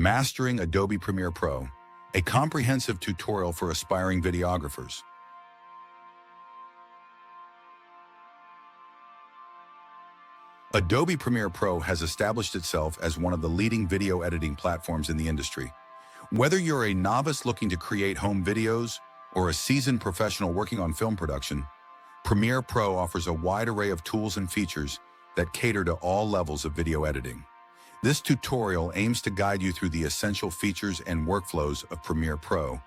Mastering Adobe Premiere Pro, a comprehensive tutorial for aspiring videographers. Adobe Premiere Pro has established itself as one of the leading video editing platforms in the industry. Whether you're a novice looking to create home videos or a seasoned professional working on film production, Premiere Pro offers a wide array of tools and features that cater to all levels of video editing. This tutorial aims to guide you through the essential features and workflows of Premiere Pro,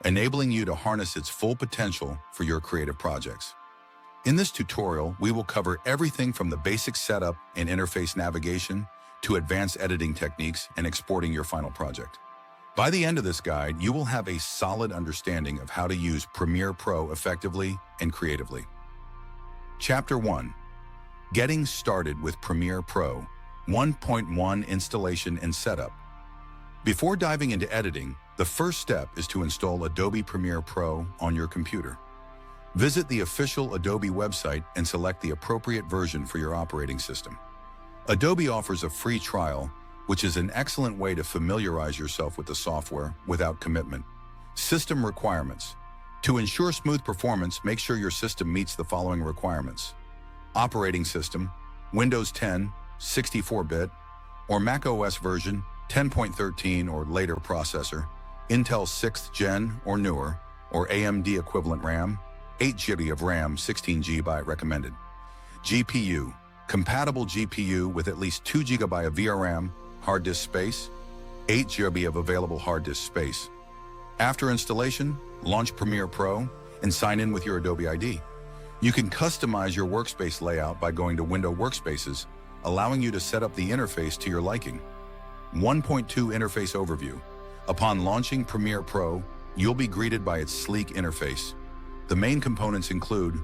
enabling you to harness its full potential for your creative projects. In this tutorial, we will cover everything from the basic setup and interface navigation to advanced editing techniques and exporting your final project. By the end of this guide, you will have a solid understanding of how to use Premiere Pro effectively and creatively. Chapter 1. Getting started with Premiere Pro 1.1 Installation and Setup. Before diving into editing, the first step is to install Adobe Premiere Pro on your computer. Visit the official Adobe website and select the appropriate version for your operating system. Adobe offers a free trial, which is an excellent way to familiarize yourself with the software without commitment. System requirements. To ensure smooth performance, make sure your system meets the following requirements. Operating system, Windows 10, 64-bit, or Mac OS version 10.13 or later processor, Intel 6th Gen or newer, or AMD equivalent RAM, 8 GB of RAM, 16 GB recommended. GPU, compatible GPU with at least 2 GB of VRAM, hard disk space, 8 GB of available hard disk space. After installation, launch Premiere Pro and sign in with your Adobe ID. You can customize your workspace layout by going to Window Workspaces, allowing you to set up the interface to your liking. 1.2 Interface Overview. Upon launching Premiere Pro, you'll be greeted by its sleek interface. The main components include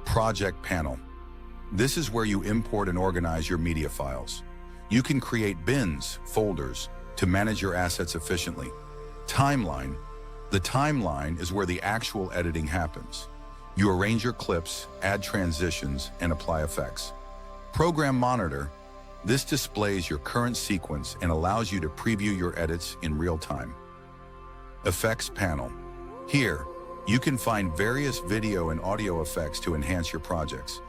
Project Panel. This is where you import and organize your media files. You can create bins, folders, to manage your assets efficiently. Timeline. The timeline is where the actual editing happens. You arrange your clips, add transitions, and apply effects. Program Monitor. This displays your current sequence and allows you to preview your edits in real time. Effects Panel. Here, you can find various video and audio effects to enhance your projects.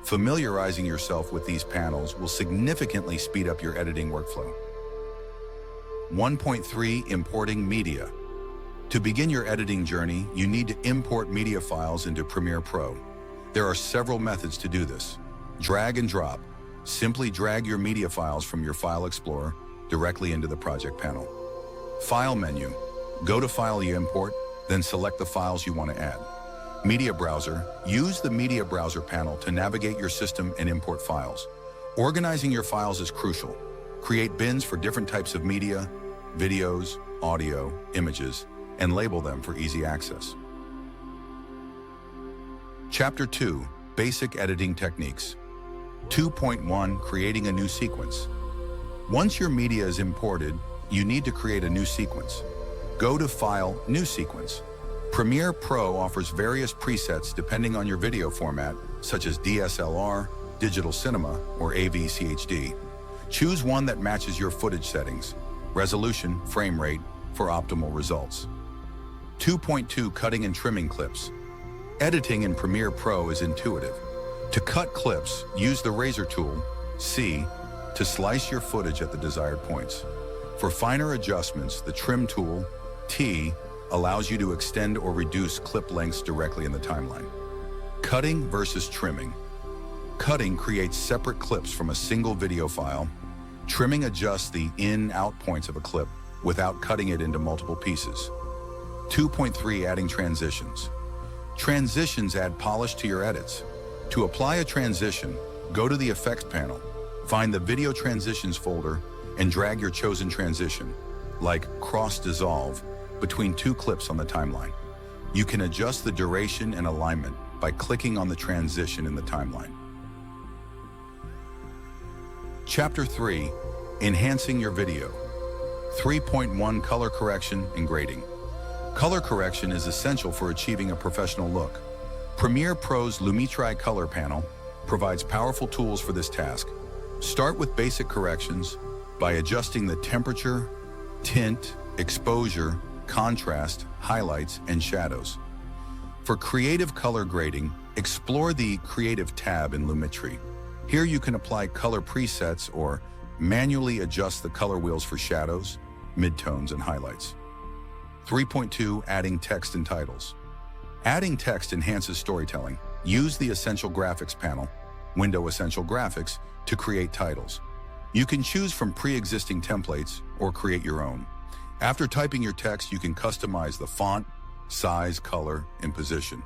Familiarizing yourself with these panels will significantly speed up your editing workflow. 1.3 Importing Media. To begin your editing journey, you need to import media files into Premiere Pro. There are several methods to do this. Drag and drop. Simply drag your media files from your File Explorer directly into the project panel. File menu. Go to File you import, then select the files you want to add. Media Browser. Use the Media Browser panel to navigate your system and import files. Organizing your files is crucial. Create bins for different types of media, videos, audio, images, and label them for easy access. Chapter 2. Basic Editing Techniques. 2.1 Creating a new sequence. Once your media is imported, you need to create a new sequence. Go to File, New Sequence. Premiere Pro offers various presets depending on your video format, such as DSLR, digital cinema, or AV-CHD. Choose one that matches your footage settings, resolution, frame rate, for optimal results. 2.2 Cutting and Trimming Clips. Editing in Premiere Pro is intuitive. To cut clips, use the razor tool, C, to slice your footage at the desired points. For finer adjustments, the trim tool, T, allows you to extend or reduce clip lengths directly in the timeline. Cutting versus trimming. Cutting creates separate clips from a single video file. Trimming adjusts the in-out points of a clip without cutting it into multiple pieces. 2.3 Adding Transitions. Transitions add polish to your edits. To apply a transition, go to the Effects panel, find the Video Transitions folder, and drag your chosen transition, like Cross Dissolve, between two clips on the timeline. You can adjust the duration and alignment by clicking on the transition in the timeline. Chapter 3. Enhancing your video. 3.1 Color Correction and Grading. Color correction is essential for achieving a professional look. Premiere Pro's Lumetri Color Panel provides powerful tools for this task. Start with basic corrections by adjusting the temperature, tint, exposure, contrast, highlights, and shadows. For creative color grading, explore the Creative tab in Lumetri. Here you can apply color presets or manually adjust the color wheels for shadows, midtones, and highlights. 3.2. Adding text and titles. Adding text enhances storytelling. Use the Essential Graphics panel, Window Essential Graphics, to create titles. You can choose from pre-existing templates or create your own. After typing your text, you can customize the font, size, color, and position.